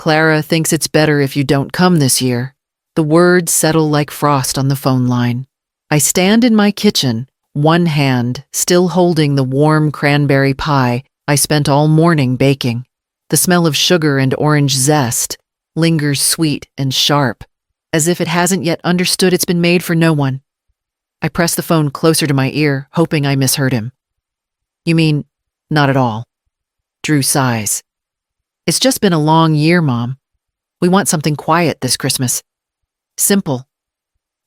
Clara thinks it's better if you don't come this year. The words settle like frost on the phone line. I stand in my kitchen, one hand still holding the warm cranberry pie I spent all morning baking. The smell of sugar and orange zest lingers sweet and sharp, as if it hasn't yet understood it's been made for no one. I press the phone closer to my ear, hoping I misheard him. You mean, not at all? Drew sighs. It's just been a long year, Mom. We want something quiet this Christmas. Simple.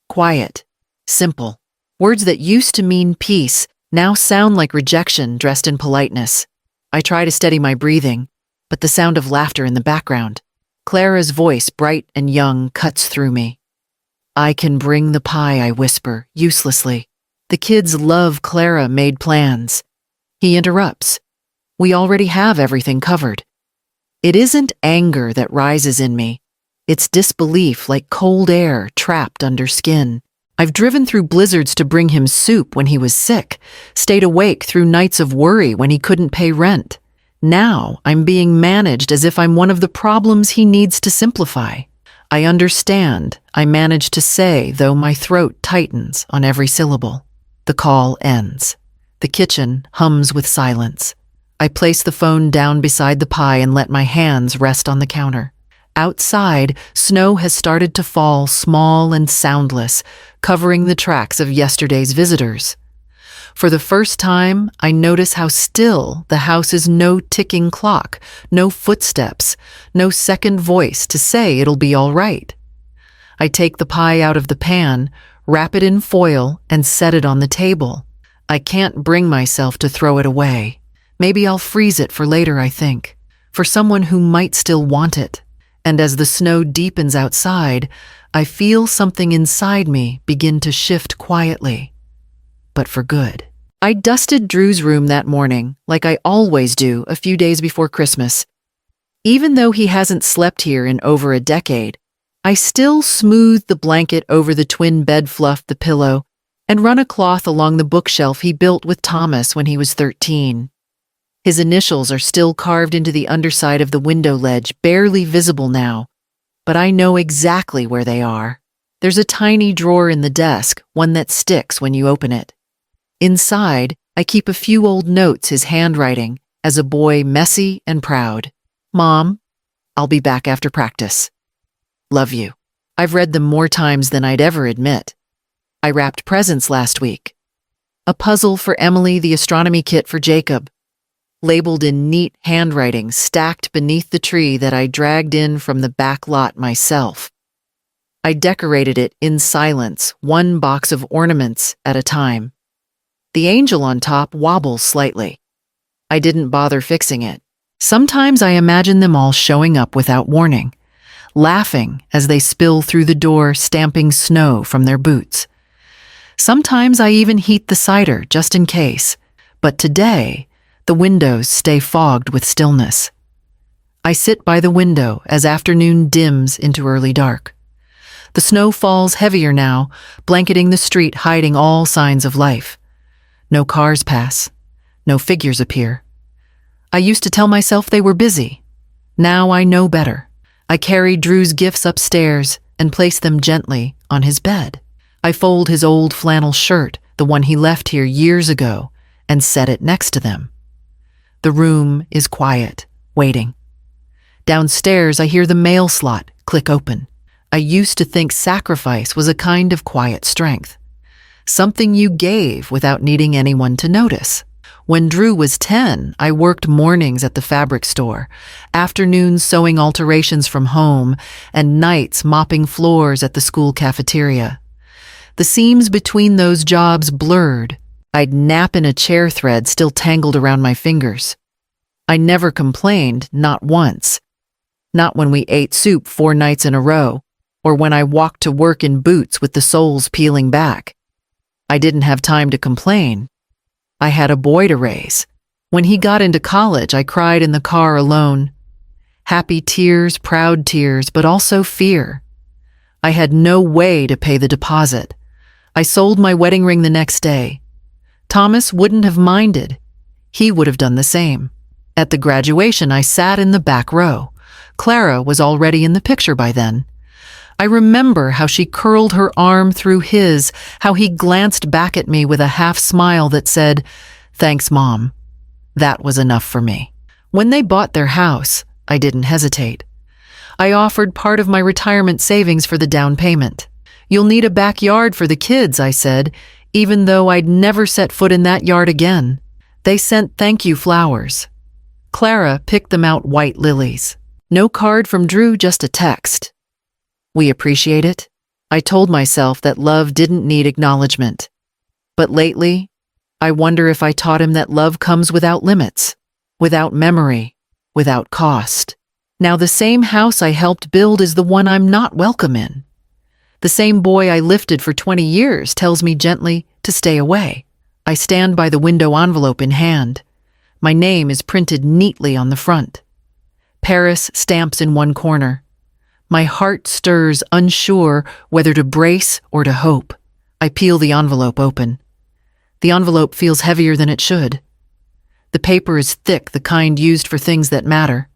Quiet. Simple. Words that used to mean peace now sound like rejection dressed in politeness. I try to steady my breathing, but the sound of laughter in the background. Clara's voice, bright and young, cuts through me. I can bring the pie, I whisper, uselessly. The kids love Clara-made plans. He interrupts. We already have everything covered. It isn't anger that rises in me. It's disbelief, like cold air trapped under skin. I've driven through blizzards to bring him soup when he was sick, stayed awake through nights of worry when he couldn't pay rent. Now I'm being managed as if I'm one of the problems he needs to simplify. I understand, I manage to say, though my throat tightens on every syllable. The call ends. The kitchen hums with silence. I place the phone down beside the pie and let my hands rest on the counter. Outside, snow has started to fall, small and soundless, covering the tracks of yesterday's visitors. For the first time, I notice how still the house is. No ticking clock, no footsteps, no second voice to say it'll be all right. I take the pie out of the pan, wrap it in foil, and set it on the table. I can't bring myself to throw it away. Maybe I'll freeze it for later, I think, for someone who might still want it. And as the snow deepens outside, I feel something inside me begin to shift quietly. But for good. I dusted Drew's room that morning, like I always do a few days before Christmas. Even though he hasn't slept here in over a decade, I still smooth the blanket over the twin bed, fluff the pillow, and run a cloth along the bookshelf he built with Thomas when he was 13. His initials are still carved into the underside of the window ledge, barely visible now, but I know exactly where they are. There's a tiny drawer in the desk, one that sticks when you open it. Inside, I keep a few old notes, his handwriting, as a boy, messy and proud. Mom, I'll be back after practice. Love you. I've read them more times than I'd ever admit. I wrapped presents last week. A puzzle for Emily, the astronomy kit for Jacob, labeled in neat handwriting, stacked beneath the tree that I dragged in from the back lot myself. I decorated it in silence, one box of ornaments at a time. The angel on top wobbles slightly. I didn't bother fixing it. Sometimes I imagine them all showing up without warning, laughing as they spill through the door, stamping snow from their boots. Sometimes I even heat the cider just in case, but today, the windows stay fogged with stillness. I sit by the window as afternoon dims into early dark. The snow falls heavier now, blanketing the street, hiding all signs of life. No cars pass. No figures appear. I used to tell myself they were busy. Now I know better. I carry Drew's gifts upstairs and place them gently on his bed. I fold his old flannel shirt, the one he left here years ago, and set it next to them. The room is quiet, waiting. Downstairs, I hear the mail slot click open. I used to think sacrifice was a kind of quiet strength, something you gave without needing anyone to notice. When Drew was 10, I worked mornings at the fabric store, afternoons sewing alterations from home, and nights mopping floors at the school cafeteria. The seams between those jobs blurred. I'd nap in a chair, thread still tangled around my fingers. I never complained, not once. Not when we ate soup 4 nights in a row, or when I walked to work in boots with the soles peeling back. I didn't have time to complain. I had a boy to raise. When he got into college, I cried in the car alone. Happy tears, proud tears, but also fear. I had no way to pay the deposit. I sold my wedding ring the next day. Thomas wouldn't have minded. He would have done the same. At the graduation, I sat in the back row, Clara was already in the picture by then. I remember how she curled her arm through his, how he glanced back at me with a half smile that said, "Thanks, Mom." That was enough for me. When they bought their house, I didn't hesitate. I offered part of my retirement savings for the down payment. "You'll need a backyard for the kids," I said, even though I'd never set foot in that yard again. They sent thank you flowers. Clara picked them out white lilies. No card from Drew, just a text. "We appreciate it." I told myself that love didn't need acknowledgement. But lately, I wonder if I taught him that love comes without limits, without memory, without cost. Now the same house I helped build is the one I'm not welcome in. The same boy I lifted for 20 years tells me gently to stay away. I stand by the window envelope in hand. My name is printed neatly on the front. Paris stamps in one corner. My heart stirs, unsure whether to brace or to hope. I peel the envelope open. The envelope feels heavier than it should. The paper is thick, the kind used for things that matter.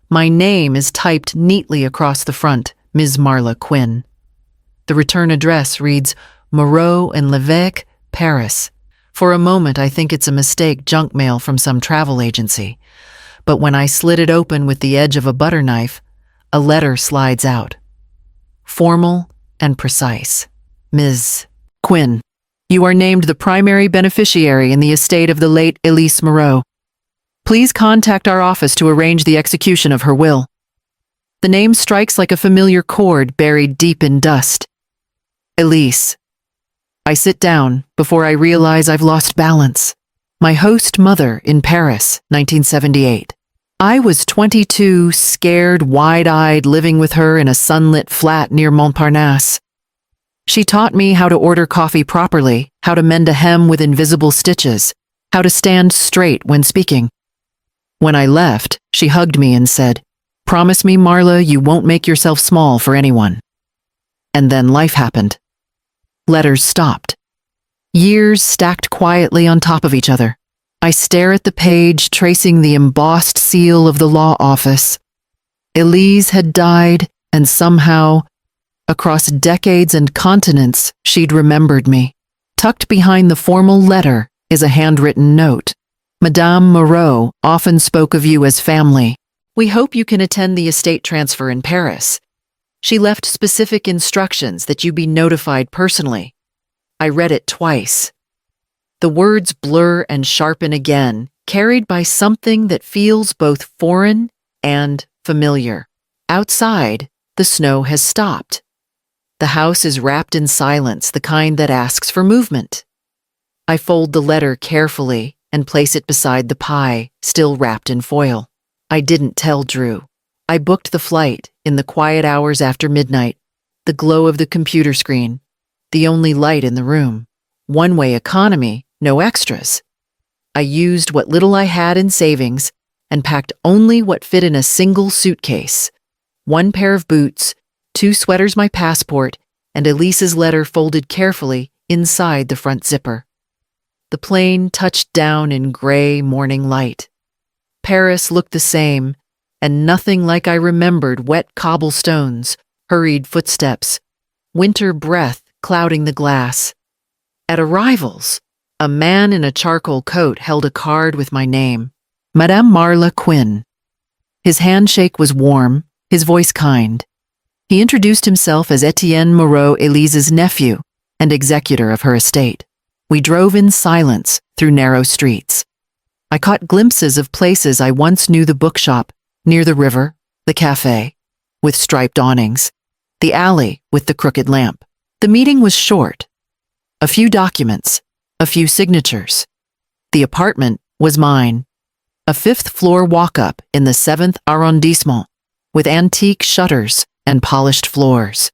My name is typed neatly across the front, Ms. Marla Quinn. The return address reads Moreau and Levesque, Paris. For a moment, I think it's a mistake junk mail from some travel agency. But when I slit it open with the edge of a butter knife, a letter slides out. Formal and precise. Ms. Quinn, you are named the primary beneficiary in the estate of the late Elise Moreau. Please contact our office to arrange the execution of her will. The name strikes like a familiar chord buried deep in dust. Elise. I sit down before I realize I've lost balance. My host mother in Paris, 1978. I was 22, scared, wide-eyed, living with her in a sunlit flat near Montparnasse. She taught me how to order coffee properly, how to mend a hem with invisible stitches, how to stand straight when speaking. When I left, she hugged me and said, "Promise me, Marla, you won't make yourself small for anyone." And then life happened. Letters stopped. Years stacked quietly on top of each other. I stare at the page, tracing the embossed seal of the law office. Elise had died, and somehow, across decades and continents, she'd remembered me. Tucked behind the formal letter is a handwritten note. Madame Moreau often spoke of you as family. We hope you can attend the estate transfer in Paris. She left specific instructions that you be notified personally. I read it twice. The words blur and sharpen again, carried by something that feels both foreign and familiar. Outside, the snow has stopped. The house is wrapped in silence, the kind that asks for movement. I fold the letter carefully and place it beside the pie, still wrapped in foil. I didn't tell Drew. I booked the flight in the quiet hours after midnight, the glow of the computer screen, the only light in the room. One-way economy, no extras. I used what little I had in savings and packed only what fit in a single suitcase. One pair of boots, 2 sweaters, my passport, and Elise's letter folded carefully inside the front zipper. The plane touched down in gray morning light. Paris looked the same, and nothing like I remembered: wet cobblestones, hurried footsteps, winter breath clouding the glass. At arrivals, a man in a charcoal coat held a card with my name, Madame Marla Quinn. His handshake was warm, his voice kind. He introduced himself as Etienne Moreau, Elise's nephew and executor of her estate. We drove in silence through narrow streets. I caught glimpses of places I once knew: the bookshop near the river, the cafe with striped awnings, the alley with the crooked lamp. The meeting was short. A few documents, a few signatures. The apartment was mine. A 5th-floor walk-up in the 7th arrondissement with antique shutters and polished floors.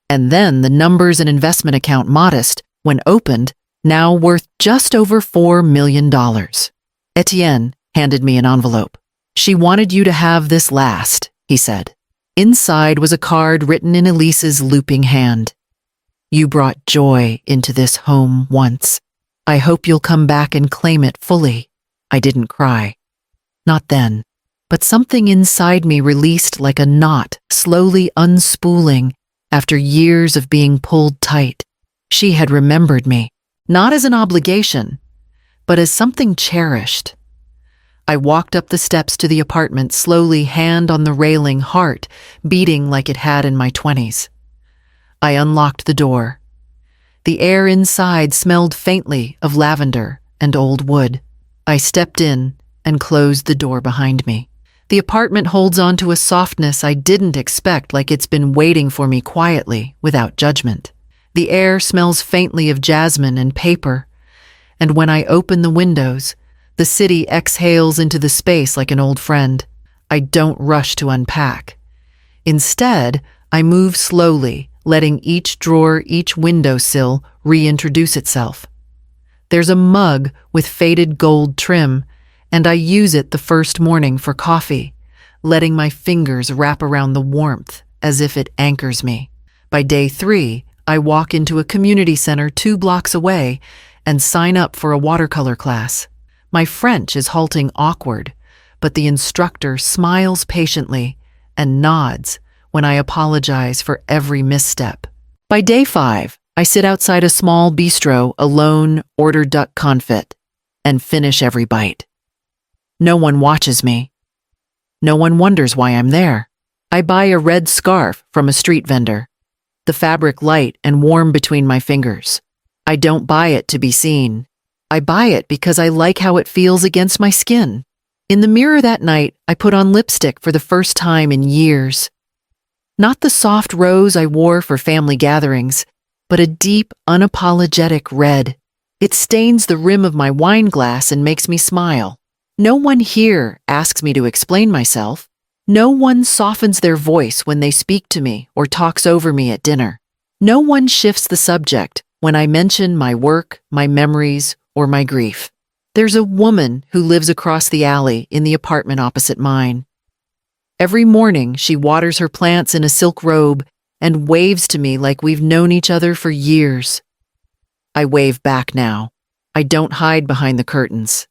And then the numbers and investment account, modest when opened, now worth just over $4 million. Etienne handed me an envelope. "She wanted you to have this last," he said. Inside was a card written in Elise's looping hand. "You brought joy into this home once. I hope you'll come back and claim it fully." I didn't cry. Not then. but something inside me released like a knot, slowly unspooling after years of being pulled tight. She had remembered me, not as an obligation, but as something cherished. I walked up the steps to the apartment, slowly, hand on the railing, heart beating like it had in my 20s. I unlocked the door. The air inside smelled faintly of lavender and old wood. I stepped in and closed the door behind me. The apartment holds on to a softness I didn't expect, like it's been waiting for me quietly, without judgment. The air smells faintly of jasmine and paper, and when I open the windows, the city exhales into the space like an old friend. I don't rush to unpack. Instead, I move slowly, letting each drawer, each windowsill reintroduce itself. There's a mug with faded gold trim, and I use it the first morning for coffee, letting my fingers wrap around the warmth as if it anchors me. By day 3, I walk into a community center 2 blocks away and sign up for a watercolor class. My French is halting awkward, but the instructor smiles patiently and nods when I apologize for every misstep. By day 5, I sit outside a small bistro alone, order duck confit, and finish every bite. No one watches me. No one wonders why I'm there. I buy a red scarf from a street vendor, the fabric light and warm between my fingers. I don't buy it to be seen. I buy it because I like how it feels against my skin. In the mirror that night, I put on lipstick for the first time in years. Not the soft rose I wore for family gatherings, but a deep, unapologetic red. It stains the rim of my wine glass and makes me smile. No one here asks me to explain myself. No one softens their voice when they speak to me or talks over me at dinner. No one shifts the subject when I mention my work, my memories, or my grief. There's a woman who lives across the alley in the apartment opposite mine. Every morning, she waters her plants in a silk robe and waves to me like we've known each other for years. I wave back now. I don't hide behind the curtains.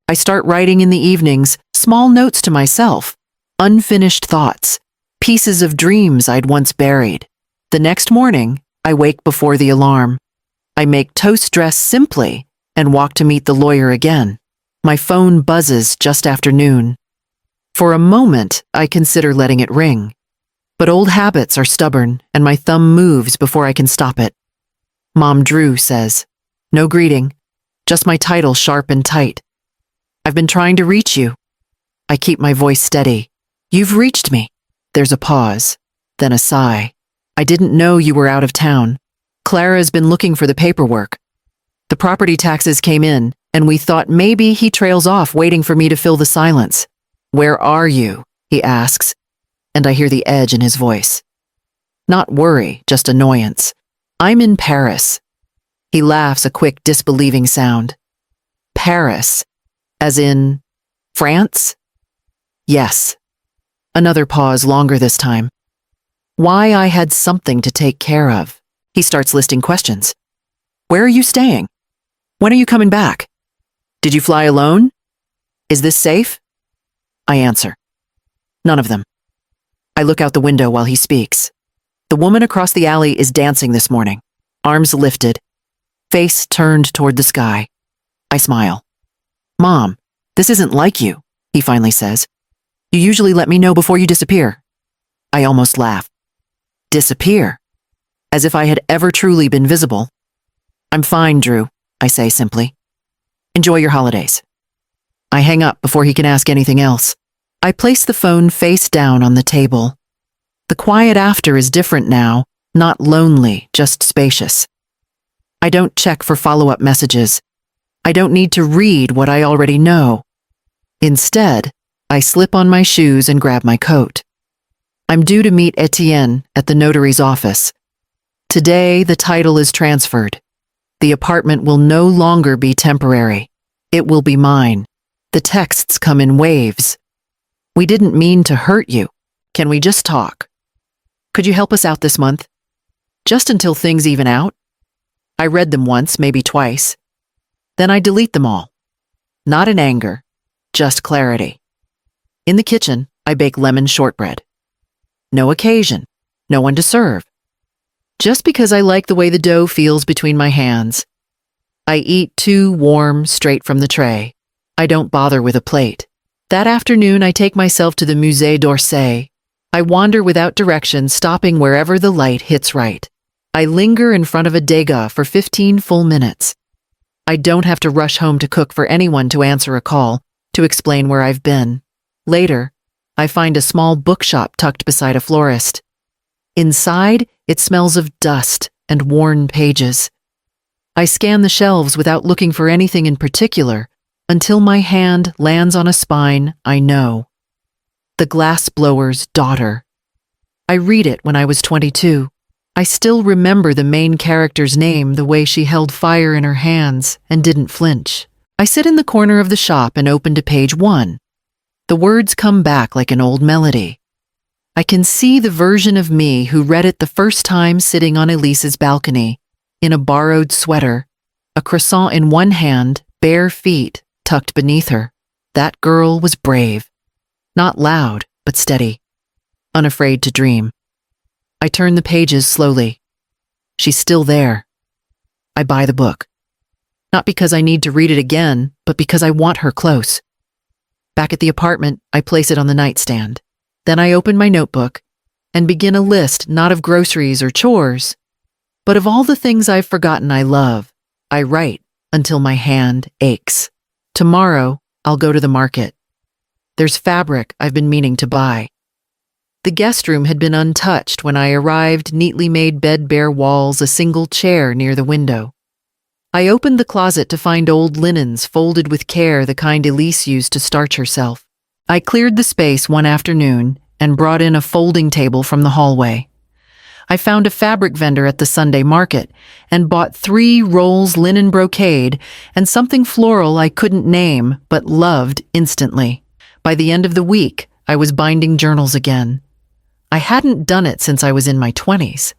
I start writing in the evenings, small notes to myself, unfinished thoughts, pieces of dreams I'd once buried. The next morning, I wake before the alarm. I make toast dress simply and walk to meet the lawyer again. My phone buzzes just after noon. For a moment, I consider letting it ring. But old habits are stubborn, and my thumb moves before I can stop it. Mom Drew says, "No greeting, just my title sharp and tight. I've been trying to reach you." I keep my voice steady. "You've reached me." There's a pause, then a sigh. "I didn't know you were out of town. Clara's been looking for the paperwork. The property taxes came in, and we thought maybe he trails off waiting for me to fill the silence." "Where are you?" he asks, and I hear the edge in his voice. Not worry, just annoyance. "I'm in Paris." He laughs, a quick, disbelieving sound. "Paris? As in France?" "Yes." Another pause, longer this time. Why I had something to take care of. He starts listing questions. "Where are you staying? When are you coming back? Did you fly alone? Is this safe?" I answer. None of them. I look out the window while he speaks. The woman across the alley is dancing this morning, arms lifted, face turned toward the sky. I smile. "Mom, this isn't like you," he finally says. "You usually let me know before you disappear." I almost laugh. Disappear? As if I had ever truly been visible. "I'm fine, Drew," I say simply. "Enjoy your holidays." I hang up before he can ask anything else. I place the phone face down on the table. The quiet after is different now, not lonely, just spacious. I don't check for follow-up messages. I don't need to read what I already know. Instead, I slip on my shoes and grab my coat. I'm due to meet Etienne at the notary's office. Today, the title is transferred. The apartment will no longer be temporary. It will be mine. The texts come in waves. "We didn't mean to hurt you. Can we just talk? Could you help us out this month? Just until things even out?" I read them once, maybe twice. Then I delete them all. Not in anger, just clarity. In the kitchen, I bake lemon shortbread. No occasion, no one to serve. Just because I like the way the dough feels between my hands. I eat too warm, straight from the tray. I don't bother with a plate. That afternoon, I take myself to the Musée d'Orsay. I wander without direction, stopping wherever the light hits right. I linger in front of a Degas for 15 full minutes. I don't have to rush home to cook for anyone to answer a call, to explain where I've been. Later, I find a small bookshop tucked beside a florist. Inside, it smells of dust and worn pages. I scan the shelves without looking for anything in particular until my hand lands on a spine I know. The Glassblower's Daughter. I read it when I was 22. I still remember the main character's name, the way she held fire in her hands and didn't flinch. I sit in the corner of the shop and open to page 1. The words come back like an old melody. I can see the version of me who read it the first time sitting on Elise's balcony, in a borrowed sweater, a croissant in one hand, bare feet tucked beneath her. That girl was brave. Not loud, but steady. Unafraid to dream. I turn the pages slowly. She's still there. I buy the book. Not because I need to read it again, but because I want her close. Back at the apartment, I place it on the nightstand. Then I open my notebook and begin a list not of groceries or chores, but of all the things I've forgotten I love. I write until my hand aches. Tomorrow, I'll go to the market. There's fabric I've been meaning to buy. The guest room had been untouched when I arrived, neatly made bed, bare walls, a single chair near the window. I opened the closet to find old linens folded with care, the kind Elise used to starch herself. I cleared the space one afternoon and brought in a folding table from the hallway. I found a fabric vendor at the Sunday market and bought 3 rolls linen brocade and something floral I couldn't name but loved instantly. By the end of the week, I was binding journals again. I hadn't done it since I was in my 20s.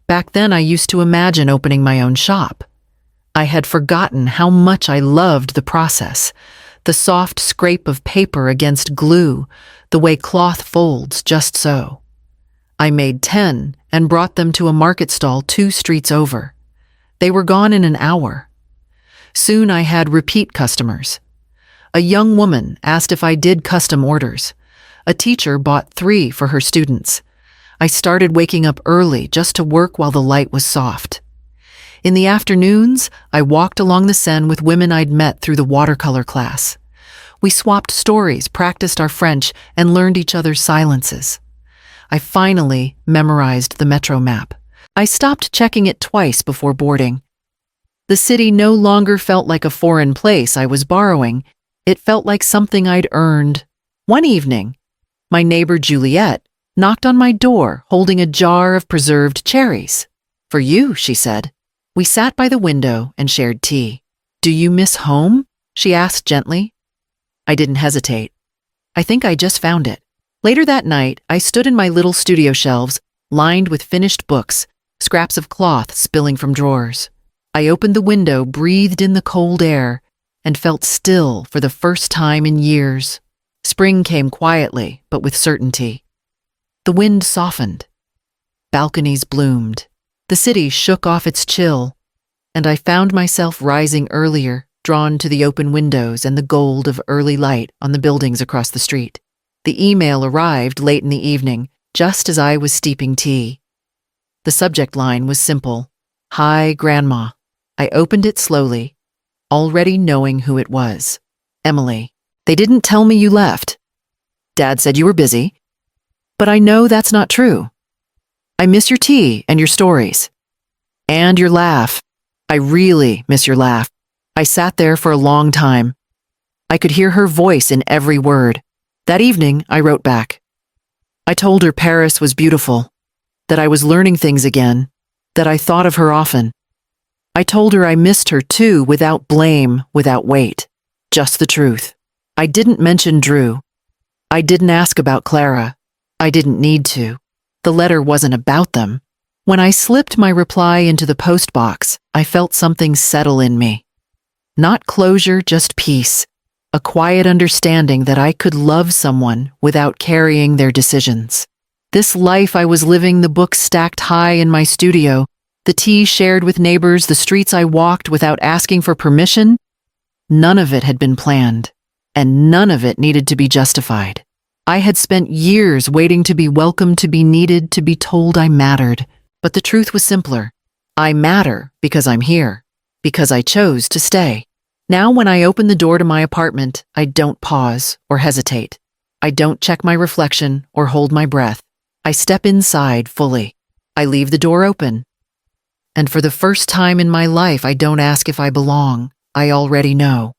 Back then, I used to imagine opening my own shop. I had forgotten how much I loved the process, the soft scrape of paper against glue, the way cloth folds just so. I made 10 and brought them to a market stall 2 streets over. They were gone in an hour. Soon I had repeat customers. A young woman asked if I did custom orders. A teacher bought 3 for her students. I started waking up early just to work while the light was soft. In the afternoons, I walked along the Seine with women I'd met through the watercolor class. We swapped stories, practiced our French, and learned each other's silences. I finally memorized the metro map. I stopped checking it twice before boarding. The city no longer felt like a foreign place I was borrowing. It felt like something I'd earned. One evening, my neighbor Juliette knocked on my door holding a jar of preserved cherries. "For you," she said. We sat by the window and shared tea. "Do you miss home?" she asked gently. I didn't hesitate. I think I just found it. Later that night, I stood in my little studio shelves, lined with finished books, scraps of cloth spilling from drawers. I opened the window, breathed in the cold air, and felt still for the first time in years. Spring came quietly, but with certainty. The wind softened. Balconies bloomed. The city shook off its chill, and I found myself rising earlier, drawn to the open windows and the gold of early light on the buildings across the street. The email arrived late in the evening, just as I was steeping tea. The subject line was simple: "Hi, Grandma." I opened it slowly, already knowing who it was. "Emily, they didn't tell me you left. Dad said you were busy, but I know that's not true. I miss your tea and your stories. And your laugh. I really miss your laugh." I sat there for a long time. I could hear her voice in every word. That evening, I wrote back. I told her Paris was beautiful, that I was learning things again, that I thought of her often. I told her I missed her too, without blame, without weight. Just the truth. I didn't mention Drew. I didn't ask about Clara. I didn't need to. The letter wasn't about them. When I slipped my reply into the post box, I felt something settle in me. Not closure, just peace. a quiet understanding that I could love someone without carrying their decisions. This life I was living, the books stacked high in my studio, the tea shared with neighbors, the streets I walked without asking for permission, none of it had been planned, and none of it needed to be justified. I had spent years waiting to be welcomed, to be needed, to be told I mattered. But the truth was simpler. I matter because I'm here, because I chose to stay. Now when I open the door to my apartment, I don't pause or hesitate. I don't check my reflection or hold my breath. I step inside fully. I leave the door open. And for the first time in my life, I don't ask if I belong. I already know.